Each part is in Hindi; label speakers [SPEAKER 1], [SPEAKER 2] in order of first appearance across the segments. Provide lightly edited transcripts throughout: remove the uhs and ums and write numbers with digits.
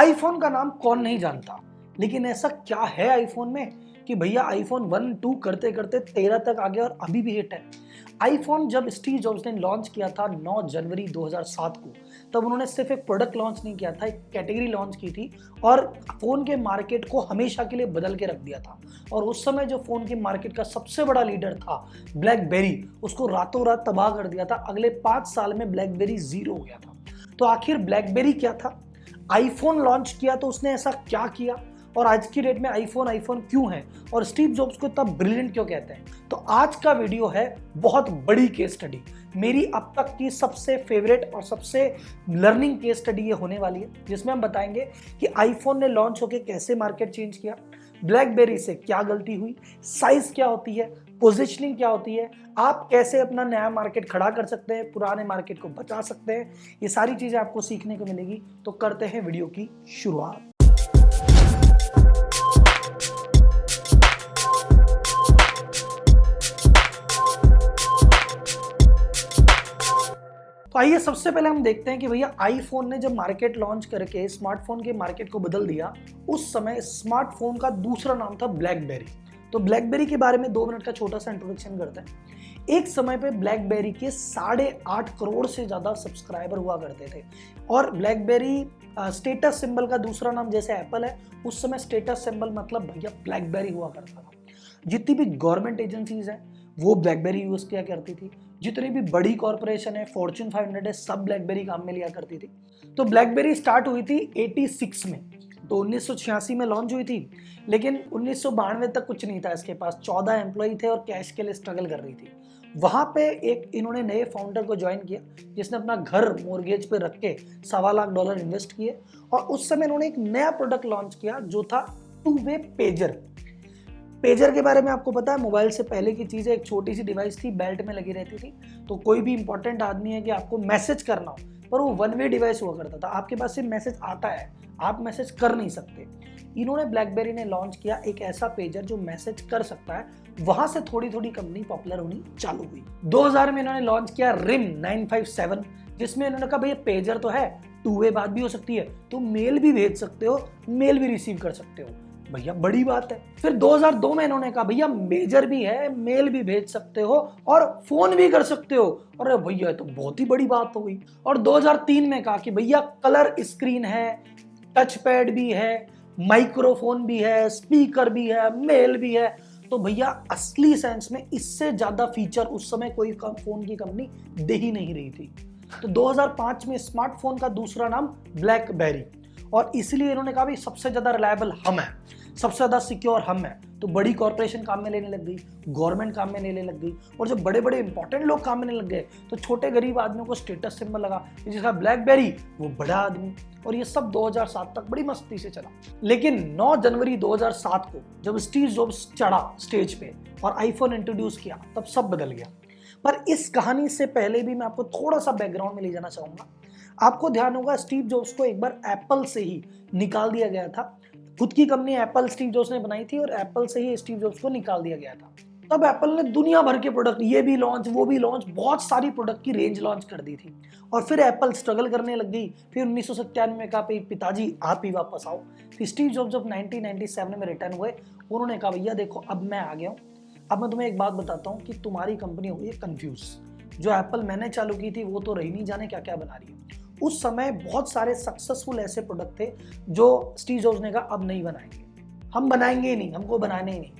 [SPEAKER 1] आईफोन का नाम कौन नहीं जानता, लेकिन ऐसा क्या है आईफोन में कि भैया आईफोन 1, 2 करते करते 13 तक आ गया और अभी भी हिट है। आईफोन जब स्टीव जॉब्स ने लॉन्च किया था 9 जनवरी 2007 को, तब उन्होंने सिर्फ एक प्रोडक्ट लॉन्च नहीं किया था, एक कैटेगरी लॉन्च की थी और फोन के मार्केट को हमेशा के लिए बदल के रख दिया था। और उस समय जो फोन के मार्केट का सबसे बड़ा लीडर था ब्लैकबेरी, उसको रातों रात तबाह कर दिया था। अगले 5 साल में ब्लैकबेरी जीरो हो गया था। तो आखिर ब्लैकबेरी क्या था? आईफोन लॉन्च किया तो उसने ऐसा क्या किया, और आज की डेट में आईफोन क्यों है, और स्टीव जॉब्स को इतना ब्रिलियंट क्यों कहते हैं? तो आज का वीडियो है बहुत बड़ी केस स्टडी, मेरी अब तक की सबसे फेवरेट और सबसे लर्निंग केस स्टडी ये होने वाली है, जिसमें हम बताएंगे कि आईफोन ने लॉन्च होकर कैसे मार्केट चेंज किया, ब्लैकबेरी से क्या गलती हुई, साइज क्या होती है, पोजिशनिंग क्या होती है, आप कैसे अपना नया मार्केट खड़ा कर सकते हैं, पुराने मार्केट को बचा सकते हैं। ये सारी चीजें आपको सीखने को मिलेगी। तो करते हैं वीडियो की शुरुआत। तो आइए सबसे पहले हम देखते हैं कि भैया आईफोन ने जब मार्केट लॉन्च करके स्मार्टफोन के मार्केट को बदल दिया, उस समय स्मार्टफोन का दूसरा नाम था ब्लैकबेरी। तो ब्लैकबेरी के बारे में 2 मिनट का छोटा सा इंट्रोडक्शन करते हैं। एक समय पे ब्लैकबेरी के 8.5 करोड़ से ज्यादा सब्सक्राइबर हुआ करते थे, और ब्लैकबेरी स्टेटस सिंबल का दूसरा नाम जैसे एप्पल है, उस समय स्टेटस सिंबल मतलब भैया ब्लैकबेरी हुआ करता था। जितनी भी गवर्नमेंट एजेंसीज हैं वो ब्लैकबेरी यूज किया करती थी, जितनी भी बड़ी कॉर्पोरेशन है, फॉर्च्यून 500 है, सब ब्लैकबेरी काम में लिया करती थी। तो ब्लैकबेरी स्टार्ट हुई थी 86 में, तो 1986 में लॉन्च हुई थी, लेकिन 1992 तक कुछ नहीं था इसके पास। 14 एम्प्लॉई थे और कैश के लिए स्ट्रगल कर रही थी। वहां पे एक इन्होंने नए फाउंडर को ज्वाइन किया, जिसने अपना घर मोर्गेज पे रख के $1.25 लाख इन्वेस्ट किए, और उस समय इन्होंने एक नया प्रोडक्ट लॉन्च किया जो था 2-वे पेजर। पेजर के बारे में आपको पता है, मोबाइल से पहले की चीज़ है, एक छोटी सी डिवाइस थी, बेल्ट में लगी रहती थी। तो कोई भी इंपॉर्टेंट आदमी है कि आपको मैसेज करना हो, पर वो 1-वे डिवाइस हुआ करता था, आपके पास सिर्फ मैसेज आता है, आप मैसेज कर नहीं सकते। इन्होंने ब्लैकबेरी ने लॉन्च किया एक ऐसा पेजर जो मैसेज कर सकता है। वहां से थोड़ी थोड़ी कंपनी पॉपुलर होनी चालू हुई। 2000 में इन्होंने लॉन्च किया रिम 957, जिसमें इन्होंने कहा भैया पेजर तो है, 2-वे बात भी हो सकती है, तो मेल भी भेज सकते हो, मेल भी रिसीव कर सकते हो। भैया बड़ी बात है। फिर 2002 में इन्होंने कहा भैया मेजर भी है, मेल भी भेज सकते हो और फोन भी कर सकते हो। अरे भैया तो बहुत ही बड़ी बात हो गई। और 2003 में कहा कि भैया कलर स्क्रीन है, टच पैड भी है, माइक्रोफोन भी है, स्पीकर भी है, मेल भी है। तो भैया असली सेंस में इससे ज्यादा फीचर उस समय कोई फोन की कंपनी दे ही नहीं रही थी। तो 2005 में स्मार्टफोन का दूसरा नाम ब्लैकबेरी, और इसलिए इन्होंने कहा भाई सबसे ज्यादा रिलायबल हम हैं, सबसे ज्यादा सिक्योर हम हैं। तो बड़ी कॉर्पोरेशन काम में लेने लग गई, गवर्नमेंट काम में लेने लग गई, और जब बड़े बड़े इंपॉर्टेंट लोग काम में लेने लग गए तो छोटे गरीब आदमियों को स्टेटस सिंबल लगा, जिसका ब्लैकबेरी वो बड़ा आदमी। और ये सब 2007 तक बड़ी मस्ती से चला। लेकिन 9 जनवरी 2007 को जब स्टीव जॉब्स चढ़ा स्टेज पे और आईफोन इंट्रोड्यूस किया, तब सब बदल गया। पर इस कहानी से पहले भी मैं आपको थोड़ा सा बैकग्राउंड में ले जाना चाहूंगा। आपको ध्यान होगा स्टीव जॉब्स को एक बार एप्पल से ही निकाल दिया गया था। खुद की कंपनी एप्पल स्टीव जॉब्स ने बनाई थी, और एप्पल से ही स्टीव जॉब्स को निकाल दिया गया था। तब एप्पल ने दुनिया भर के प्रोडक्ट, ये भी लॉन्च वो भी लॉन्च, बहुत सारी प्रोडक्ट की रेंज लॉन्च कर दी थी। और फिर एप्पल स्ट्रगल करने लग गई। फिर 1997 में कहा पिताजी आप ही वापस आओ। फिर स्टीव जॉब्स जब 1997 में रिटर्न हुए, उन्होंने कहा भैया देखो अब मैं आ गया हूँ, अब मैं तुम्हें एक बात बताता हूँ कि तुम्हारी कंपनी हो गई है कंफ्यूज। जो एप्पल मैंने चालू की थी वो तो रही नहीं जाने क्या क्या बना रही है। उस समय बहुत सारे सक्सेसफुल ऐसे प्रोडक्ट थे जो स्टीव जॉब्स ने कहा अब नहीं बनाएंगे, हम बनाएंगे ही नहीं, हमको बनाने ही नहीं।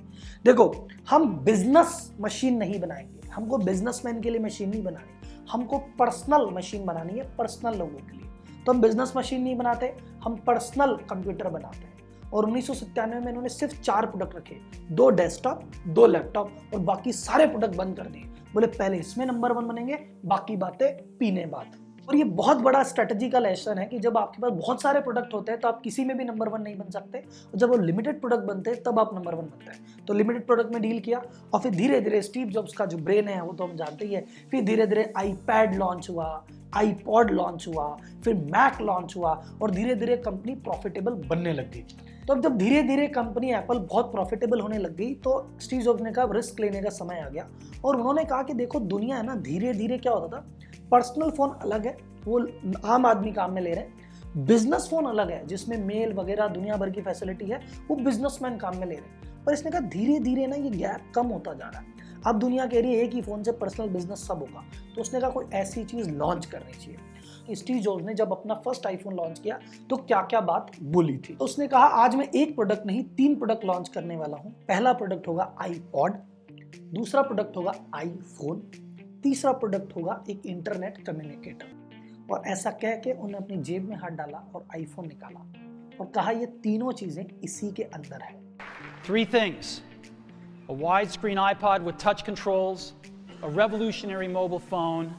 [SPEAKER 1] देखो हम बिजनेस मशीन नहीं बनाएंगे, हमको बिजनेसमैन के लिए मशीन नहीं बनानी, हमको पर्सनल मशीन बनानी है, पर्सनल लोगों के लिए। तो हम बिजनेस मशीन नहीं बनाते, हम पर्सनल कंप्यूटर बनाते हैं। और 1997 में इन्होंने सिर्फ 4 प्रोडक्ट रखे, 2 डेस्कटॉप, 2 लैपटॉप, और बाकी सारे प्रोडक्ट बंद कर दिए। बोले पहले इसमें नंबर 1 बनेंगे, बाकी बातें पीने बाद। और ये बहुत बड़ा स्ट्रेटजी का लेसन है कि जब आपके पास बहुत सारे प्रोडक्ट होते हैं तो आप किसी में भी नंबर 1 नहीं बन सकते, और जब वो लिमिटेड प्रोडक्ट बनते हैं तब आप नंबर 1 बनते हैं। तो लिमिटेड प्रोडक्ट में डील किया, और फिर धीरे धीरे स्टीव जॉब्स का जो ब्रेन है वो तो हम जानते ही है। फिर धीरे धीरे आईपैड लॉन्च हुआ, आईपॉड लॉन्च हुआ, फिर मैक लॉन्च हुआ, और धीरे धीरे कंपनी प्रॉफिटेबल बनने लग गई। तो अब जब धीरे धीरे कंपनी एप्पल बहुत प्रॉफिटेबल होने लग गई, तो स्टीव जॉब्स ने कहा रिस्क लेने का समय आ गया। और उन्होंने कहा कि देखो दुनिया है ना, धीरे धीरे क्या होता था, पर्सनल फोन अलग है, वो आम आदमी काम में ले रहे हैं, बिजनेस फोन अलग है जिसमें मेल वगैरह दुनिया भर की फैसिलिटी है, वो बिजनेसमैन काम में ले रहे हैं। पर इसने कहा धीरे धीरे ना ये गैप कम होता जा रहा है, अब दुनिया कह रही है एक ही फोन से पर्सनल बिजनेस सब होगा। तो उसने कहा कोई ऐसी चीज लॉन्च करनी चाहिए। स्टीव जॉब्स ने जब अपना फर्स्ट आईफोन लॉन्च किया तो क्या क्या बात बोली थी। तो उसने कहा आज मैं एक प्रोडक्ट नहीं 3 प्रोडक्ट लॉन्च करने वाला हूं। पहला प्रोडक्ट होगा आईपॉड, दूसरा प्रोडक्ट होगा आईफोन, तीसरा प्रोडक्ट होगा एक इंटरनेट कम्युनिकेटर। और ऐसा कह के उन्होंने अपनी जेब में हाथ डाला और आईफोन निकाला और कहा ये तीनों चीजें इसी के अंदर है।
[SPEAKER 2] 3 things: a widescreen iPod with touch controls, a revolutionary mobile phone,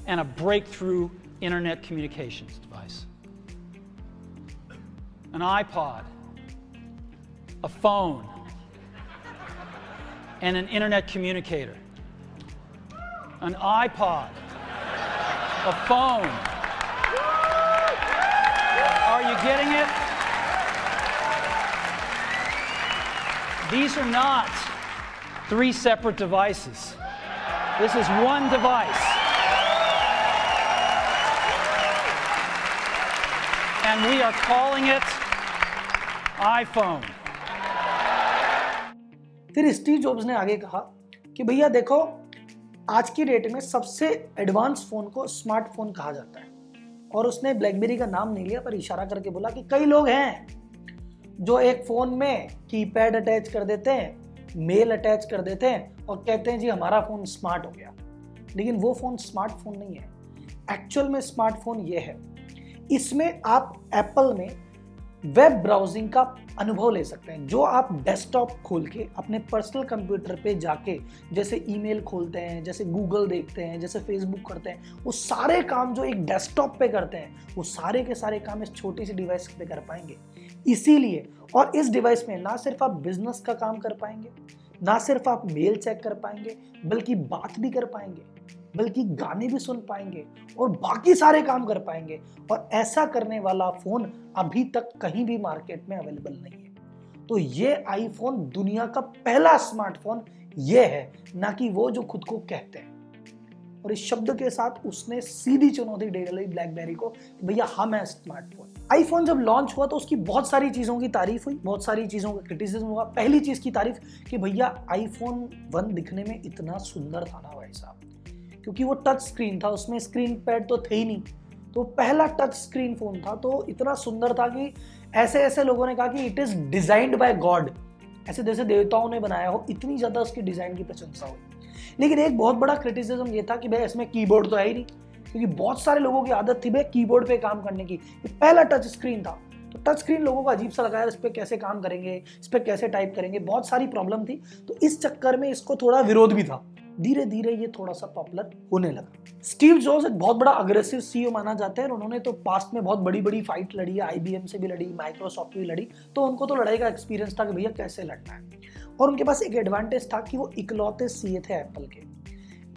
[SPEAKER 2] and a breakthrough internet communications device. An iPod, a phone, and an internet communicator. An iPod, a phone. Are you getting it? These are not 3 separate devices. This is one device. And we are calling it iPhone.
[SPEAKER 1] फिर स्टीव जॉब्स ने आगे कहा कि भैया देखो आज की डेट में सबसे एडवांस फोन को स्मार्टफोन कहा जाता है। और उसने ब्लैकबेरी का नाम नहीं लिया पर इशारा करके बोला कि कई लोग हैं जो एक फोन में कीपैड अटैच कर देते हैं, मेल अटैच कर देते हैं और कहते हैं जी हमारा फोन स्मार्ट हो गया। लेकिन वो फोन स्मार्टफोन नहीं है। एक्चुअल में स्मार्टफोन ये है, इसमें आप एप्पल में वेब ब्राउजिंग का अनुभव ले सकते हैं। जो आप डेस्कटॉप खोल के अपने पर्सनल कंप्यूटर पे जाके जैसे ईमेल खोलते हैं, जैसे गूगल देखते हैं, जैसे फेसबुक करते हैं, वो सारे काम जो एक डेस्कटॉप पे करते हैं वो सारे के सारे काम इस छोटी सी डिवाइस पे कर पाएंगे। इसीलिए और इस डिवाइस में ना सिर्फ आप बिजनेस का काम कर पाएंगे, ना सिर्फ आप मेल चेक कर पाएंगे, बल्कि बात भी कर पाएंगे, बल्कि गाने भी सुन पाएंगे और बाकी सारे काम कर पाएंगे। और ऐसा करने वाला फोन अभी तक कहीं भी मार्केट में अवेलेबल नहीं है। तो ये आईफोन दुनिया का पहला स्मार्टफोन ये है, ना कि वो जो खुद को कहते हैं। और इस शब्द के साथ उसने सीधी चुनौती दे डाली ब्लैकबेरी को, भैया हम है स्मार्टफोन। आईफोन जब लॉन्च हुआ तो उसकी बहुत सारी चीजों की तारीफ हुई, बहुत सारी चीजों का क्रिटिसिज्म हुआ। पहली चीज की तारीफ कि भैया आईफोन 1 दिखने में इतना सुंदर था ना भाई साहब, क्योंकि वो टच स्क्रीन था, उसमें स्क्रीन पैड तो थे ही नहीं। तो पहला टच स्क्रीन फोन था तो इतना सुंदर था कि ऐसे ऐसे लोगों ने कहा कि it is designed by God, ऐसे जैसे देवताओं ने बनाया हो, इतनी ज्यादा उसकी डिजाइन की प्रशंसा हुई। लेकिन एक बहुत बड़ा क्रिटिसिज्म ये था कि भाई इसमें कीबोर्ड तो है ही नहीं, क्योंकि बहुत सारे लोगों की आदत थी भाई कीबोर्ड पे काम करने की। ये पहला टच स्क्रीन था तो टच स्क्रीन लोगों को अजीब सा लगा, इस पे कैसे काम करेंगे, इस पे कैसे टाइप करेंगे, बहुत सारी प्रॉब्लम थी। तो इस चक्कर में इसको थोड़ा विरोध भी था। धीरे धीरे ये थोड़ा सा पॉपुलर होने लगा। स्टीव जॉब्स एक बहुत बड़ा अग्रेसिव सीईओ माना जाता है और उन्होंने तो पास्ट में बहुत बड़ी बड़ी फाइट लड़ी है, आईबीएम से भी लड़ी, माइक्रोसॉफ्ट भी लड़ी, तो उनको तो लड़ाई का एक्सपीरियंस था कि भैया कैसे लड़ना है। और उनके पास एक एडवांटेज था कि वो इकलौते सीईओ थे एप्पल के।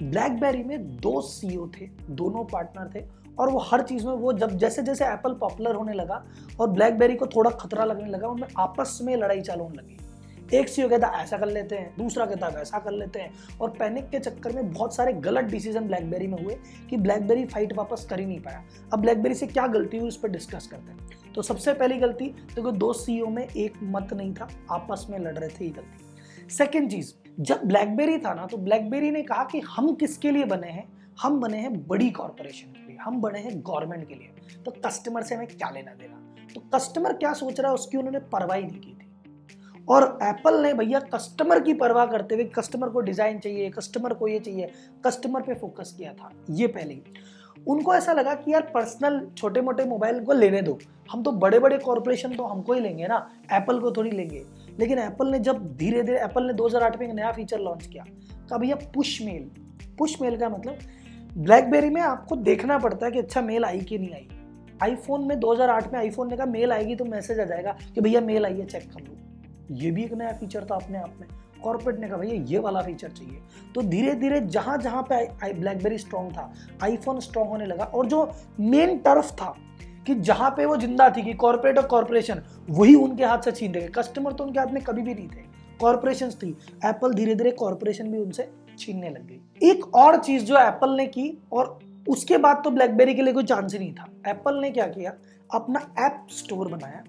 [SPEAKER 1] ब्लैकबेरी में 2 सीईओ थे, दोनों पार्टनर थे, और वो हर चीज में वो जब जैसे जैसे एप्पल पॉपुलर होने लगा और ब्लैकबेरी को थोड़ा खतरा लगने लगा, उनमें आपस में लड़ाई चालू होने लगी। एक सीईओ कहता ऐसा कर लेते हैं, दूसरा कहता वैसा कर लेते हैं, और पैनिक के चक्कर में बहुत सारे गलत डिसीजन ब्लैकबेरी में हुए कि ब्लैकबेरी फाइट वापस कर ही नहीं पाया। अब ब्लैकबेरी से क्या गलती हुई उस पर डिस्कस करते हैं। तो सबसे पहली गलती, देखो 2 सीईओ में एक मत नहीं था, आपस में लड़ रहे थे, ये गलती। सेकेंड चीज, जब ब्लैकबेरी था ना तो ब्लैकबेरी ने कहा कि हम किसके लिए बने हैं, हम बने हैं बड़ी कॉर्पोरेशन के लिए, हम बने हैं गवर्नमेंट के लिए, तो कस्टमर से हमें क्या लेना देना। तो कस्टमर क्या सोच रहा है उसकी उन्होंने परवाह ही नहीं की थी। और एप्पल ने भैया कस्टमर की परवाह करते हुए, कस्टमर को डिजाइन चाहिए, कस्टमर को ये चाहिए, कस्टमर पे फोकस किया था। ये पहले उनको ऐसा लगा कि यार पर्सनल छोटे मोटे मोबाइल को लेने दो, हम तो बड़े बड़े कॉर्पोरेशन तो हमको ही लेंगे ना, एप्पल को थोड़ी लेंगे। लेकिन एप्पल ने जब धीरे धीरे, एप्पल ने 2008 में एक नया फीचर लॉन्च किया, कहा भैया पुश मेल। पुश मेल का मतलब ब्लैकबेरी में आपको देखना पड़ता है कि अच्छा मेल आई कि नहीं आई। आईफोन में 2008 में आईफोन ने कहा मेल आएगी तो मैसेज आ जाएगा कि भैया मेल आई है, चेक कर लो। ये भी एक नया फीचर था अपने आप में। कॉर्पोरेट ने कहा भैया ये वाला फीचर चाहिए। तो धीरे धीरे जहां जहां पे ब्लैकबेरी स्ट्रॉन्ग था, आईफोन स्ट्रॉन्ग होने लगा। और जो मेन टर्फ था कि जहां पे वो जिंदा थी कि कॉर्पोरेट और कॉर्पोरेशन, वही उनके हाथ से छीन गए। कस्टमर तो उनके हाथ में कभी भी नहीं थे, कॉर्पोरेशंस थी। एप्पल धीरे धीरे कॉर्पोरेशन भी उनसे छीनने लग गई। एक और चीज जो एप्पल ने की, और उसके बाद तो ब्लैकबेरी के लिए कोई चांस ही नहीं था। एप्पल ने क्या किया, अपना ऐप स्टोर बनाया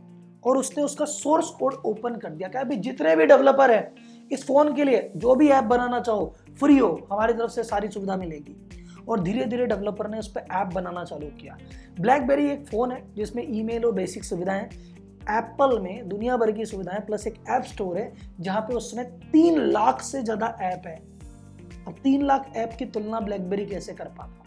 [SPEAKER 1] और उसने उसका सोर्स कोड ओपन कर दिया कि अभी जितने भी डेवलपर है इस फोन के लिए जो भी ऐप बनाना चाहो फ्री हो, हमारी तरफ से सारी सुविधा मिलेगी। और धीरे धीरे डेवलपर ने उस पर ऐप बनाना चालू किया। ब्लैकबेरी एक फोन है जिसमें ईमेल और बेसिक सुविधाएं, एप्पल में दुनिया भर की सुविधाएं प्लस एक ऐप स्टोर है जहां पे उसमें 3 लाख से ज्यादा ऐप है। अब 3 लाख ऐप की तुलना ब्लैकबेरी कैसे कर पाता?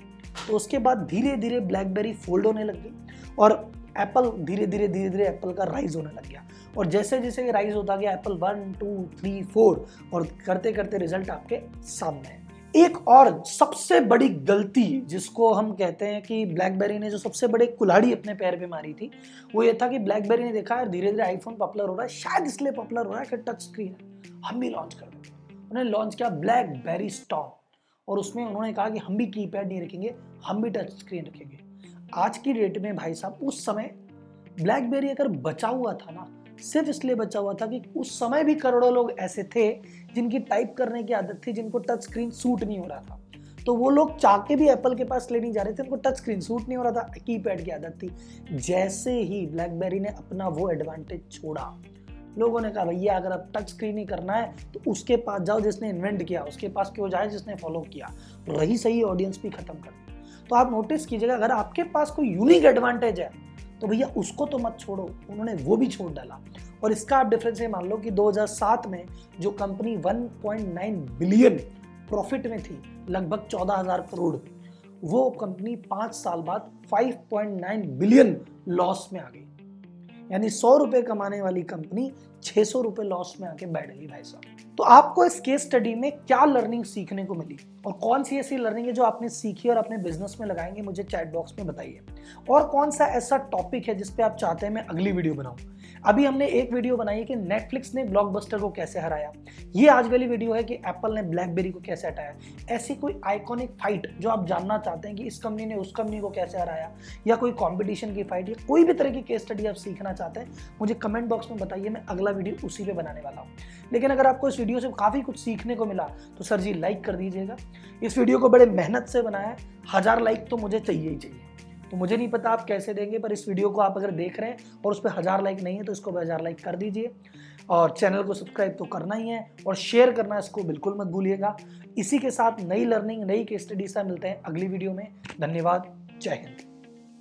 [SPEAKER 1] तो उसके बाद धीरे धीरे ब्लैकबेरी फोल्ड होने लग गई और एप्पल धीरे धीरे एप्पल का राइज होने लग गया। और जैसे जैसे ये राइज होता गया एप्पल 1, 2, 3, 4 और करते करते रिजल्ट आपके सामने है। एक और सबसे बड़ी गलती जिसको हम कहते हैं कि ब्लैकबेरी ने जो सबसे बड़े कुल्हाड़ी अपने पैर पे मारी थी वो ये था कि ब्लैकबेरी ने देखा है धीरे धीरे आईफोन पॉपुलर हो रहा है, शायद इसलिए पॉपुलर हो रहा है कि टच स्क्रीन है, हम भी लॉन्च कर देंगे। उन्होंने लॉन्च किया ब्लैकबेरी स्टॉर्म और उसमें उन्होंने कहा कि हम भी कीपैड नहीं रखेंगे, हम भी टच स्क्रीन रखेंगे। आज की डेट में भाई साहब उस समय ब्लैकबेरी अगर बचा हुआ था ना, सिर्फ इसलिए बचा हुआ था कि उस समय भी करोड़ों लोग ऐसे थे जिनकी टाइप करने की आदत थी, जिनको टच स्क्रीन सूट नहीं हो रहा था। तो वो लोग चाह के भी एप्पल के पास ले नहीं जा रहे थे, उनको टच स्क्रीन सूट नहीं हो रहा था, कीपैड की आदत थी। जैसे ही ब्लैकबेरी ने अपना वो एडवांटेज छोड़ा, लोगों ने कहा भैया अगर अब टच स्क्रीन ही करना है तो उसके पास जाओ जिसने इन्वेंट किया, उसके पास क्यों जाए जिसने फॉलो किया। रही सही ऑडियंस भी खत्म कर दी। तो आप नोटिस कीजिएगा अगर आपके पास कोई यूनिक एडवांटेज है तो भैया उसको तो मत छोड़ो, उन्होंने वो भी छोड़ डाला। और इसका आप डिफरेंस ये मान लो कि 2007 में जो कंपनी 1.9 बिलियन प्रॉफिट में थी, लगभग 14,000 करोड़, वो कंपनी 5 साल बाद 5.9 बिलियन लॉस में आ गई। यानी 100 रुपए कमाने वाली कंपनी 600 रुपए लॉस में आके बैठ गई भाई साहब। तो आपको इस केस स्टडी में क्या लर्निंग सीखने को मिली और कौन सी ऐसी लर्निंग है जो आपने सीखी और अपने बिजनेस में लगाएंगे, मुझे चैट बॉक्स में बताइए। और कौन सा ऐसा टॉपिक है जिस पे आप चाहते हैं मैं अगली वीडियो बनाऊं। अभी हमने एक वीडियो बनाई है कि नेटफ्लिक्स ने ब्लॉकबस्टर को कैसे हराया, ये आज वाली वीडियो है कि एप्पल ने ब्लैकबेरी को कैसे हटाया। ऐसी कोई आइकॉनिक फाइट जो आप जानना चाहते हैं कि इस कंपनी ने उस कंपनी को कैसे हराया, या कोई कॉम्पिटिशन की फाइट या कोई भी तरह की केस स्टडी आप सीखना चाहते हैं, मुझे कमेंट बॉक्स में बताइए, मैं अगला वीडियो उसी पे बनाने वाला हूँ। लेकिन अगर आपको इस वीडियो से काफ़ी कुछ सीखने को मिला तो सर जी लाइक कर दीजिएगा। इस वीडियो को बड़े मेहनत से बनाया है, 1000 लाइक तो मुझे चाहिए ही चाहिए। तो मुझे नहीं पता आप कैसे देंगे, पर इस वीडियो को आप अगर देख रहे हैं और उस पर 1000 लाइक नहीं है तो इसको 1000 लाइक कर दीजिए। और चैनल को सब्सक्राइब तो करना ही है और शेयर करना इसको बिल्कुल मत भूलिएगा। इसी के साथ नई लर्निंग, नई केस स्टडी से मिलते हैं अगली वीडियो में। धन्यवाद, जय हिंद।